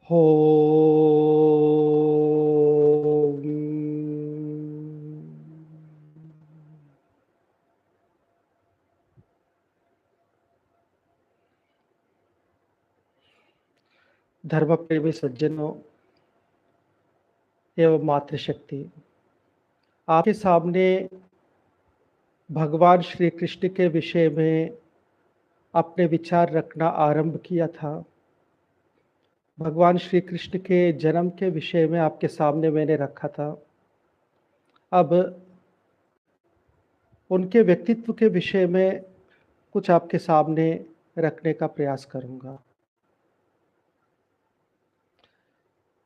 हो धर्म प्रेमी सज्जनों एवं मातृशक्ति, आपके सामने भगवान श्री कृष्ण के विषय में अपने विचार रखना आरंभ किया था। भगवान श्री कृष्ण के जन्म के विषय में आपके सामने मैंने रखा था। अब उनके व्यक्तित्व के विषय में कुछ आपके सामने रखने का प्रयास करूंगा।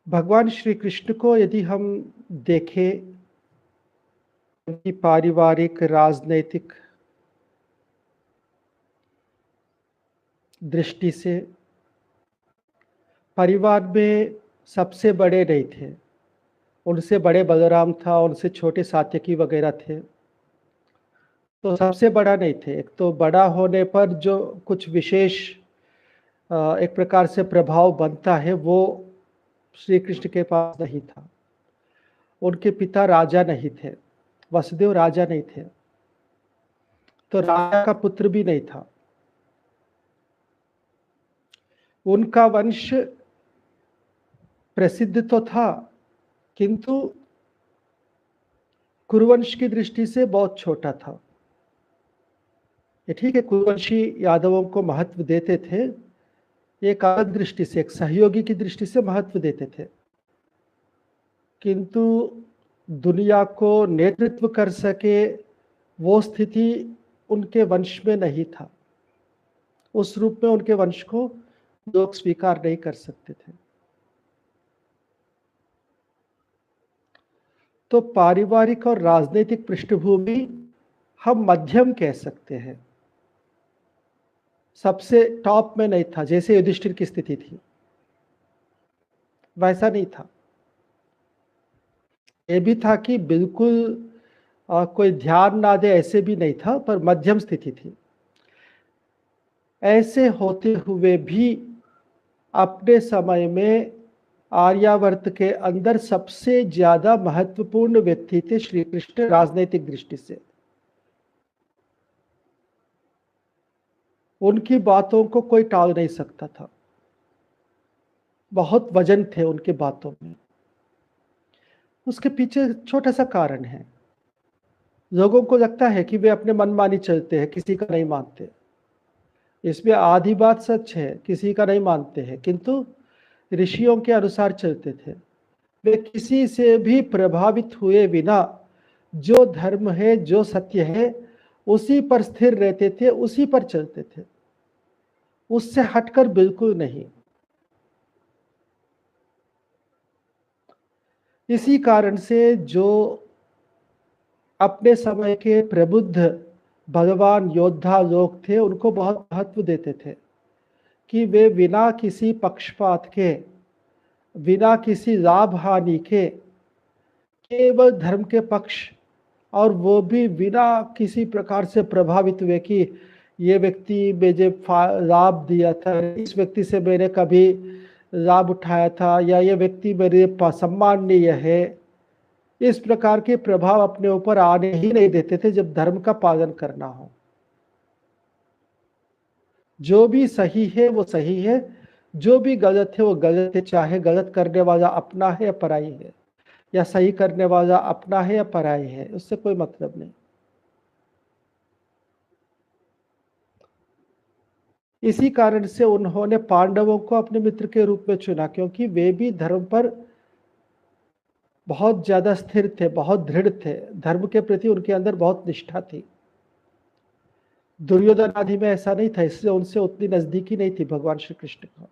भगवान श्री कृष्ण को यदि हम देखें, उनकी पारिवारिक राजनैतिक दृष्टि से परिवार में सबसे बड़े नहीं थे। उनसे बड़े बलराम था, उनसे छोटे सात्यकी वगैरह थे, तो सबसे बड़ा नहीं थे। एक तो बड़ा होने पर जो कुछ विशेष एक प्रकार से प्रभाव बनता है, वो श्री कृष्ण के पास नहीं था। उनके पिता राजा नहीं थे, वसुदेव राजा नहीं थे, तो राजा का पुत्र भी नहीं था। उनका वंश प्रसिद्ध तो था, किंतु कुरुवंश की दृष्टि से बहुत छोटा था। ये ठीक है, कुरुवंशी यादवों को महत्व देते थे, एक अलग दृष्टि से, एक सहयोगी की दृष्टि से महत्व देते थे, किंतु दुनिया को नेतृत्व कर सके वो स्थिति उनके वंश में नहीं था। उस रूप में उनके वंश को लोग स्वीकार नहीं कर सकते थे। तो पारिवारिक और राजनीतिक पृष्ठभूमि हम मध्यम कह सकते हैं, सबसे टॉप में नहीं था। जैसे युधिष्ठिर की स्थिति थी वैसा नहीं था। ये भी था कि बिल्कुल कोई ध्यान ना दे, ऐसे भी नहीं था, पर मध्यम स्थिति थी। ऐसे होते हुए भी अपने समय में आर्यावर्त के अंदर सबसे ज्यादा महत्वपूर्ण व्यक्ति थे श्री कृष्ण, राजनीतिक दृष्टि से। उनकी बातों को कोई टाल नहीं सकता था, बहुत वजन थे उनकी बातों में। उसके पीछे छोटा सा कारण है। लोगों को लगता है कि वे अपने मनमानी चलते हैं, किसी का नहीं मानते। इसमें आधी बात सच है, किसी का नहीं मानते हैं, किंतु ऋषियों के अनुसार चलते थे। वे किसी से भी प्रभावित हुए बिना जो धर्म है, जो सत्य है, उसी पर स्थिर रहते थे, उसी पर चलते थे, उससे हटकर बिल्कुल नहीं। इसी कारण से जो अपने समय के प्रबुद्ध भगवान योद्धा लोग थे, उनको बहुत महत्व देते थे कि वे बिना किसी पक्षपात के, बिना किसी लाभ हानि के, केवल धर्म के पक्ष, और वो भी बिना किसी प्रकार से प्रभावित हुए कि ये व्यक्ति मुझे लाभ दिया था, इस व्यक्ति से मैंने कभी लाभ उठाया था, या ये व्यक्ति मेरे सम्माननीय है, इस प्रकार के प्रभाव अपने ऊपर आने ही नहीं देते थे जब धर्म का पालन करना हो। जो भी सही है वो सही है, जो भी गलत है वो गलत है, चाहे गलत करने वाला अपना है या पराई है, या सही करने वाला अपना है या पराई है, उससे कोई मतलब नहीं। इसी कारण से उन्होंने पांडवों को अपने मित्र के रूप में चुना, क्योंकि वे भी धर्म पर बहुत ज्यादा स्थिर थे, बहुत दृढ़ थे, धर्म के प्रति उनके अंदर बहुत निष्ठा थी। दुर्योधन आदि में ऐसा नहीं था, इसलिए उनसे उतनी नजदीकी नहीं थी भगवान श्री कृष्ण का।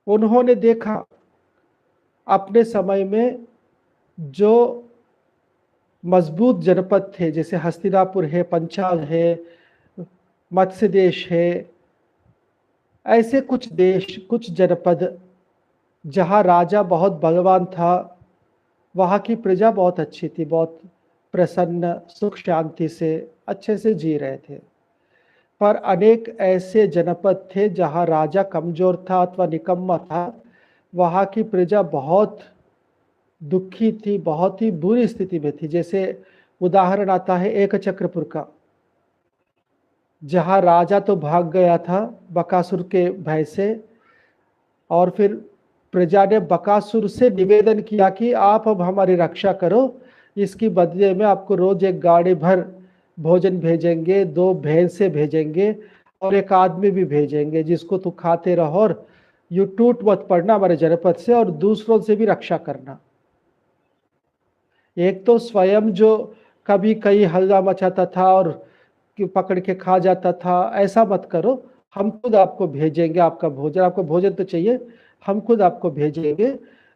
उन्होंने देखा अपने समय में जो मजबूत जनपद थे, जैसे हस्तिनापुर है, पंचाल है, मत्स्य देश है, ऐसे कुछ देश, कुछ जनपद जहाँ राजा बहुत बलवान था, वहाँ की प्रजा बहुत अच्छी थी, बहुत प्रसन्न, सुख शांति से अच्छे से जी रहे थे। पर अनेक ऐसे जनपद थे जहां राजा कमजोर था अथवा निकम्मा था, वहां की प्रजा बहुत दुखी थी, बहुत ही बुरी स्थिति में थी। जैसे उदाहरण आता है एक चक्रपुर का, जहां राजा तो भाग गया था बकासुर के भय से, और फिर प्रजा ने बकासुर से निवेदन किया कि आप अब हमारी रक्षा करो, इसकी बदले में आपको रोज एक गाड़ी भर भोजन भेजेंगे, 2 भैंसे भेजेंगे और एक आदमी भी भेजेंगे जिसको तू खाते रहो, और यू टूट मत पड़ना हमारे जनपद से और दूसरों से भी रक्षा करना। एक तो स्वयं जो कभी कहीं हल्ला मचाता था और पकड़ के खा जाता था, ऐसा मत करो, हम खुद आपको भेजेंगे आपका भोजन, आपको भोजन तो चाहिए, हम खुद आपको भेजेंगे,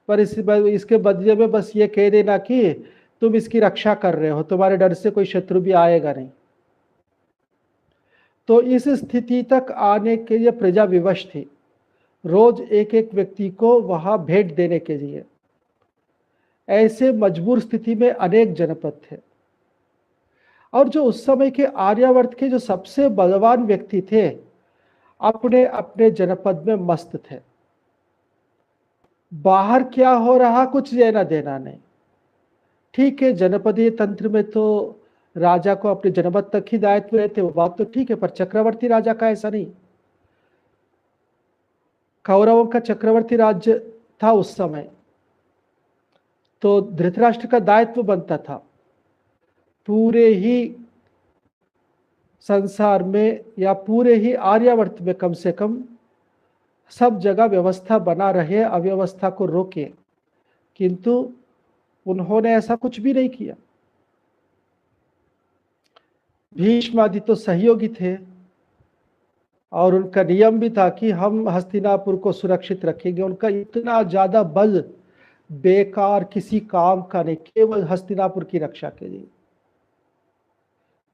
पर इसके बदले में बस ये कह देना कि तुम इसकी रक्षा कर रहे हो, तुम्हारे डर से कोई शत्रु भी आएगा नहीं। तो इस स्थिति तक आने के लिए प्रजा विवश थी, रोज एक एक व्यक्ति को वहां भेंट देने के लिए। ऐसे मजबूर स्थिति में अनेक जनपद थे, और जो उस समय के आर्यावर्त के जो सबसे बलवान व्यक्ति थे, अपने अपने जनपद में मस्त थे। बाहर क्या हो रहा कुछ लेना देना नहीं। ठीक है, जनपदीय तंत्र में तो राजा को अपने जनपद तक ही दायित्व रहते, वो बात तो ठीक है, पर चक्रवर्ती राजा का ऐसा नहीं। कौरवों का चक्रवर्ती राज्य था उस समय, तो धृतराष्ट्र का दायित्व बनता था पूरे ही संसार में या पूरे ही आर्यावर्त में कम से कम सब जगह व्यवस्था बना रहे, अव्यवस्था को रोके, किंतु उन्होंने ऐसा कुछ भी नहीं किया। भीष्म आदि तो सहयोगी थे और उनका नियम भी था कि हम हस्तिनापुर को सुरक्षित रखेंगे। उनका इतना ज्यादा बल बेकार किसी काम का नहीं, केवल हस्तिनापुर की रक्षा के लिए,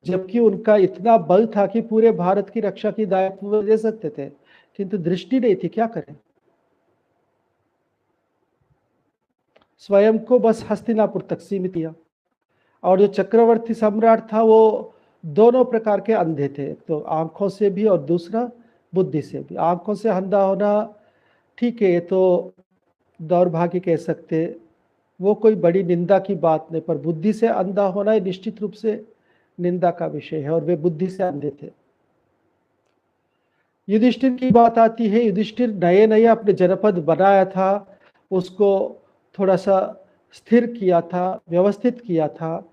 जबकि उनका इतना बल था कि पूरे भारत की रक्षा की दायित्व दे सकते थे, किंतु दृष्टि नहीं थी, क्या करें। स्वयं को बस हस्तिनापुर तक सीमित किया। और जो चक्रवर्ती सम्राट था वो दोनों प्रकार के अंधे थे, तो आंखों से भी और दूसरा बुद्धि से भी। आंखों से अंधा होना ठीक है, ये तो दौर्भाग्य कह सकते, वो कोई बड़ी निंदा की बात नहीं, पर बुद्धि से अंधा होना निश्चित रूप से निंदा का विषय है, और वे बुद्धि से अंधे थे। युधिष्ठिर की बात आती है, युधिष्ठिर नए नए अपने जनपद बनाया था, उसको थोड़ा सा स्थिर किया था, व्यवस्थित किया था।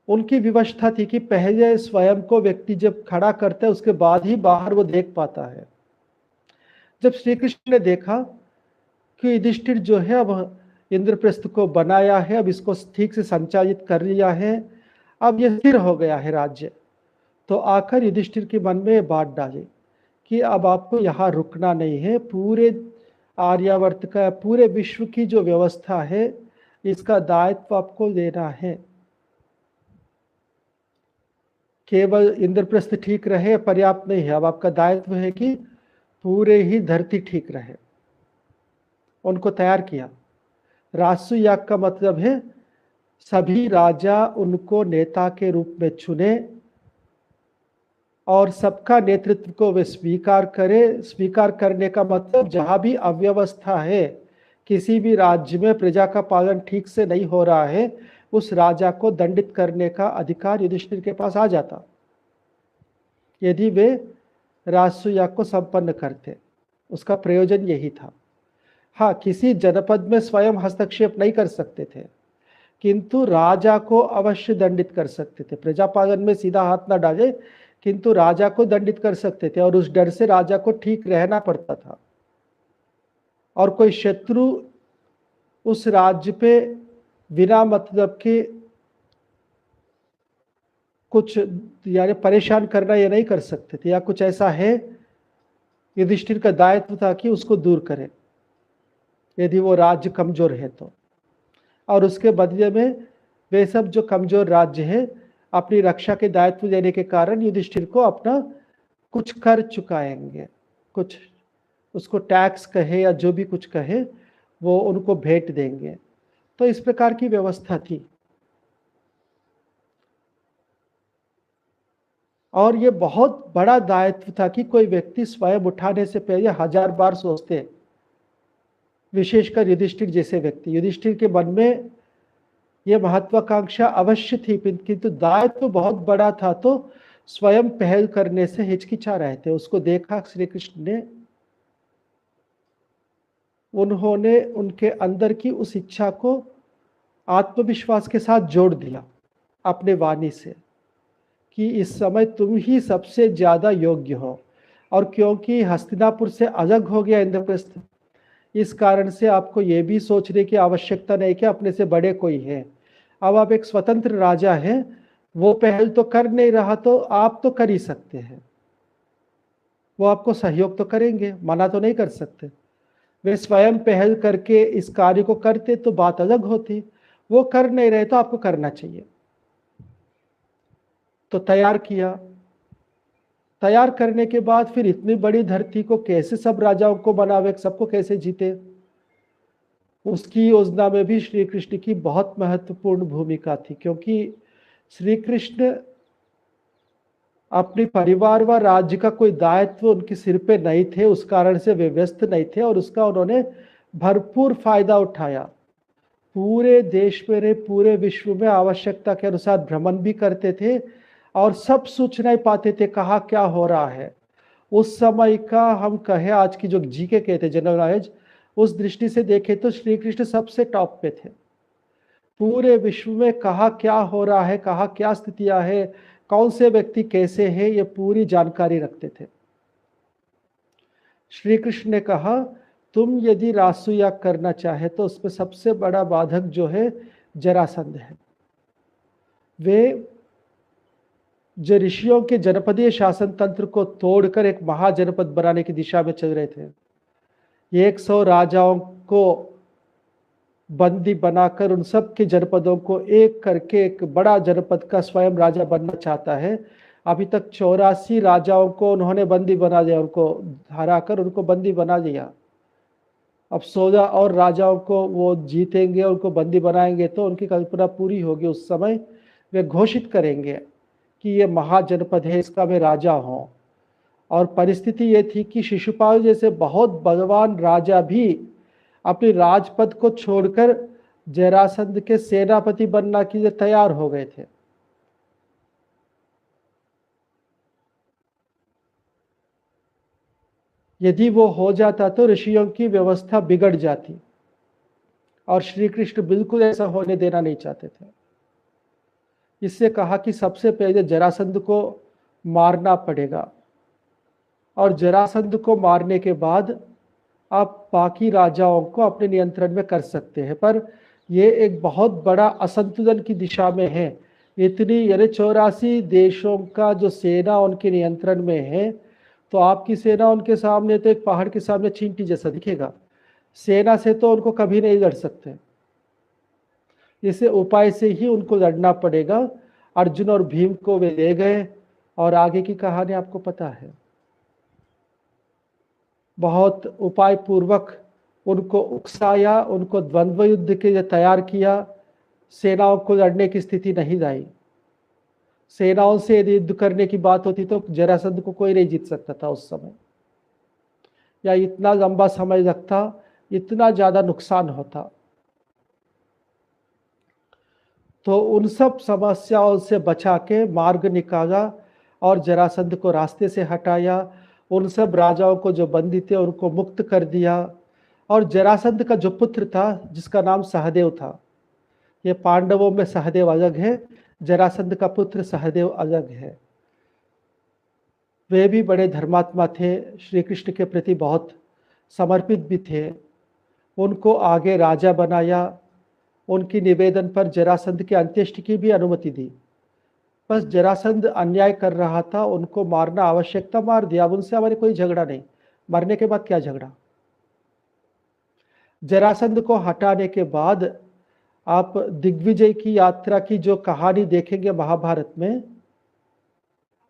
उनकी विवशता थी कि पहले स्वयं को व्यक्ति जब खड़ा करता है उसके बाद ही बाहर वो देख पाता है। जब श्री कृष्ण ने देखा कि युधिष्ठिर जो है अब इंद्रप्रस्थ को बनाया है, अब इसको ठीक से संचालित कर लिया है, अब ये स्थिर हो गया है राज्य, तो आकर युधिष्ठिर के मन में बात डाली कि अब आपको यहाँ रुकना नहीं है, पूरे आर्यावर्त का, पूरे विश्व की जो व्यवस्था है इसका दायित्व आपको लेना है। केवल इंद्रप्रस्थ ठीक रहे पर्याप्त नहीं है, अब आपका दायित्व है कि पूरे ही धरती ठीक रहे। उनको तैयार किया। राजसु याग का मतलब है सभी राजा उनको नेता के रूप में चुने और सबका नेतृत्व को वे स्वीकार करे। स्वीकार करने का मतलब जहां भी अव्यवस्था है, किसी भी राज्य में प्रजा का पालन ठीक से नहीं हो रहा है, उस राजा को दंडित करने का अधिकार युधिष्ठिर के पास आ जाता, यदि वे राजसु याग को संपन्न करते। उसका प्रयोजन यही था। हाँ, किसी जनपद में स्वयं हस्तक्षेप नहीं कर सकते थे, किंतु राजा को अवश्य दंडित कर सकते थे। प्रजापालन में सीधा हाथ ना डाले, किंतु राजा को दंडित कर सकते थे, और उस डर से राजा को ठीक रहना पड़ता था। और कोई शत्रु उस राज्य पे बिना मतलब के कुछ यानी परेशान करना ये नहीं कर सकते थे, या कुछ ऐसा है, युधिष्ठिर का दायित्व था कि उसको दूर करे यदि वो राज्य कमजोर है तो। और उसके बदले में वे सब जो कमजोर राज्य है अपनी रक्षा के दायित्व देने के कारण युधिष्ठिर को अपना कुछ कर चुकाएंगे, कुछ उसको टैक्स कहे या जो भी कुछ कहे वो उनको भेंट देंगे। तो इस प्रकार की व्यवस्था थी। और ये बहुत बड़ा दायित्व था कि कोई व्यक्ति स्वयं उठाने से पहले 1000 बार सोचते, विशेषकर युधिष्ठिर जैसे व्यक्ति। युधिष्ठिर के मन में यह महत्वाकांक्षा अवश्य थी, किंतु दायित्व बहुत बड़ा था, तो स्वयं पहल करने से हिचकिचा रहे थे। उसको देखा श्री कृष्ण ने, उन्होंने उनके अंदर की उस इच्छा को आत्मविश्वास के साथ जोड़ दिया अपने वाणी से कि इस समय तुम ही सबसे ज्यादा योग्य हो। और क्योंकि हस्तिनापुर से अलग हो गया इंद्रप्रस्थ, इस कारण से आपको ये भी सोचने की आवश्यकता नहीं कि अपने से बड़े कोई है। अब आप एक स्वतंत्र राजा हैं, वो पहल तो कर नहीं रहा तो आप तो कर ही सकते हैं। वो आपको सहयोग तो करेंगे, मना तो नहीं कर सकते। वे स्वयं पहल करके इस कार्य को करते तो बात अलग होती। वो कर नहीं रहे तो आपको करना चाहिए। तो तैयार किया। तैयार करने के बाद फिर इतनी बड़ी धरती को कैसे सब राजाओं को बनावे, सबको कैसे जीते, उसकी योजना में भी श्री कृष्ण की बहुत महत्वपूर्ण भूमिका थी। क्योंकि श्री कृष्ण अपने परिवार व राज्य का कोई दायित्व उनके सिर पे नहीं थे, उस कारण से वे व्यस्त नहीं थे और उसका उन्होंने भरपूर फायदा उठाया। पूरे देश में रहे, पूरे विश्व में आवश्यकता के अनुसार भ्रमण भी करते थे और सब सूचनाएं पाते थे कहाँ क्या हो रहा है। उस समय का हम कहे आज की जो जीके कहते जनरल नॉलेज, उस दृष्टि से देखें तो श्री कृष्ण सबसे टॉप पे थे। पूरे विश्व में कहाँ क्या हो रहा है, कहाँ क्या स्थितियां है, कौन से व्यक्ति कैसे हैं, ये पूरी जानकारी रखते थे। श्री कृष्ण ने कहा तुम यदि रासुयाग करना चाहे तो उसमें सबसे बड़ा बाधक जो है जरासंध है। वे जो ऋषियों के जनपदीय शासन तंत्र को तोड़कर एक महाजनपद बनाने की दिशा में चल रहे थे। 100 राजाओं को बंदी बनाकर उन सब के जनपदों को एक करके एक बड़ा जनपद का स्वयं राजा बनना चाहता है। अभी तक 84 राजाओं को उन्होंने बंदी बना दिया, उनको हराकर उनको बंदी बना दिया। अब 16 और राजाओं को वो जीतेंगे, उनको बंदी बनाएंगे तो उनकी कल्पना पूरी होगी। उस समय वे घोषित करेंगे कि ये महाजनपद है, इसका मैं राजा हूँ। और परिस्थिति ये थी कि शिशुपाल जैसे बहुत बलवान राजा भी अपने राजपद को छोड़कर जरासंध के सेनापति बनना के लिए तैयार हो गए थे। यदि वो हो जाता तो ऋषियों की व्यवस्था बिगड़ जाती और श्री कृष्ण बिल्कुल ऐसा होने देना नहीं चाहते थे। इससे कहा कि सबसे पहले जरासंध को मारना पड़ेगा और जरासंध को मारने के बाद आप बाकी राजाओं को अपने नियंत्रण में कर सकते हैं। पर यह एक बहुत बड़ा असंतुलन की दिशा में है। इतनी यानी 84 देशों का जो सेना उनके नियंत्रण में है, तो आपकी सेना उनके सामने तो एक पहाड़ के सामने चींटी जैसा दिखेगा। सेना से तो उनको कभी नहीं लड़ सकते, इसे उपाय से ही उनको लड़ना पड़ेगा। अर्जुन और भीम को वे ले गए और आगे की कहानी आपको पता है। बहुत उपाय पूर्वक उनको उकसाया, उनको द्वंद्व युद्ध के लिए तैयार किया। सेनाओं को लड़ने की स्थिति नहीं लाई। सेनाओं से यदि युद्ध करने की बात होती तो जरासंध को कोई नहीं जीत सकता था उस समय, या इतना लंबा समय लगता, इतना ज्यादा नुकसान होता। तो उन सब समस्याओं से बचा के मार्ग निकाला और जरासंध को रास्ते से हटाया। उन सब राजाओं को जो बंदी थे उनको मुक्त कर दिया। और जरासंध का जो पुत्र था जिसका नाम सहदेव था, ये पांडवों में सहदेव अलग है, जरासंध का पुत्र सहदेव अलग है। वे भी बड़े धर्मात्मा थे, श्री कृष्ण के प्रति बहुत समर्पित भी थे। उनको आगे राजा बनाया। उनकी निवेदन पर जरासंध के अंत्येष्टि की भी अनुमति दी। बस जरासंध अन्याय कर रहा था, उनको मारना आवश्यक था, मार दिया। अब उनसे हमारे कोई झगड़ा नहीं, मरने के बाद क्या झगड़ा। जरासंध को हटाने के बाद आप दिग्विजय की यात्रा की जो कहानी देखेंगे महाभारत में,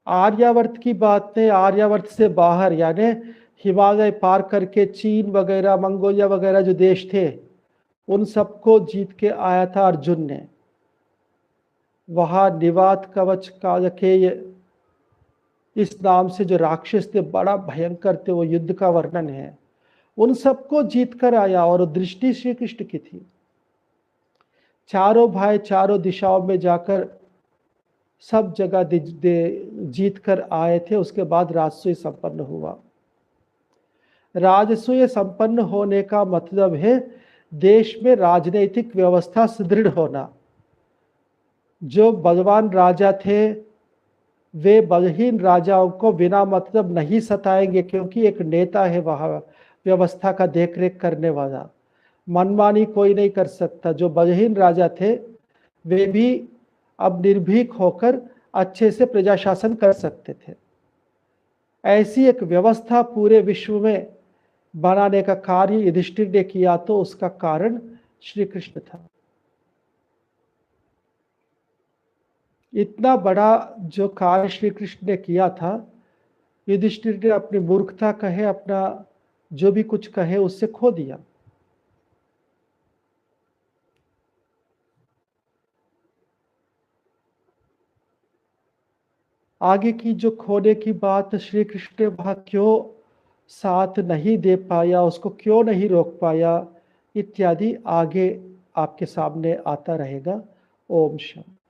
आर्यावर्त की बात नहीं, आर्यावर्त से बाहर यानी हिमालय पार करके चीन वगैरह, मंगोलिया वगैरह जो देश थे, उन सबको जीत के आया था अर्जुन ने। वहां निवात कवच कालकेय इस नाम से जो राक्षस थे, बड़ा भयंकर थे, वो युद्ध का वर्णन है। उन सबको जीत कर आया और दृष्टि श्री कृष्ण की थी। चारों भाई चारों दिशाओं में जाकर सब जगह जीत कर आए थे। उसके बाद राजसूय संपन्न हुआ। राजसूय संपन्न होने का मतलब है देश में राजनीतिक व्यवस्था सुदृढ़ होना। जो बलवान राजा थे वे बलहीन राजाओं को बिना मतलब नहीं सताएंगे, क्योंकि एक नेता है वहां व्यवस्था का देखरेख करने वाला। मनमानी कोई नहीं कर सकता। जो बलहीन राजा थे वे भी अब निर्भीक होकर अच्छे से प्रजा शासन कर सकते थे। ऐसी एक व्यवस्था पूरे विश्व में बनाने का कार्य युधिष्ठिर ने किया, तो उसका कारण श्री कृष्ण था। इतना बड़ा जो कार्य श्री कृष्ण ने किया था, युधिष्ठिर ने अपनी मूर्खता कहे, अपना जो भी कुछ कहे, उससे खो दिया। आगे की जो खोने की बात, श्री कृष्ण ने वहां क्यों साथ नहीं दे पाया, उसको क्यों नहीं रोक पाया, इत्यादि आगे आपके सामने आता रहेगा। ओम शांति।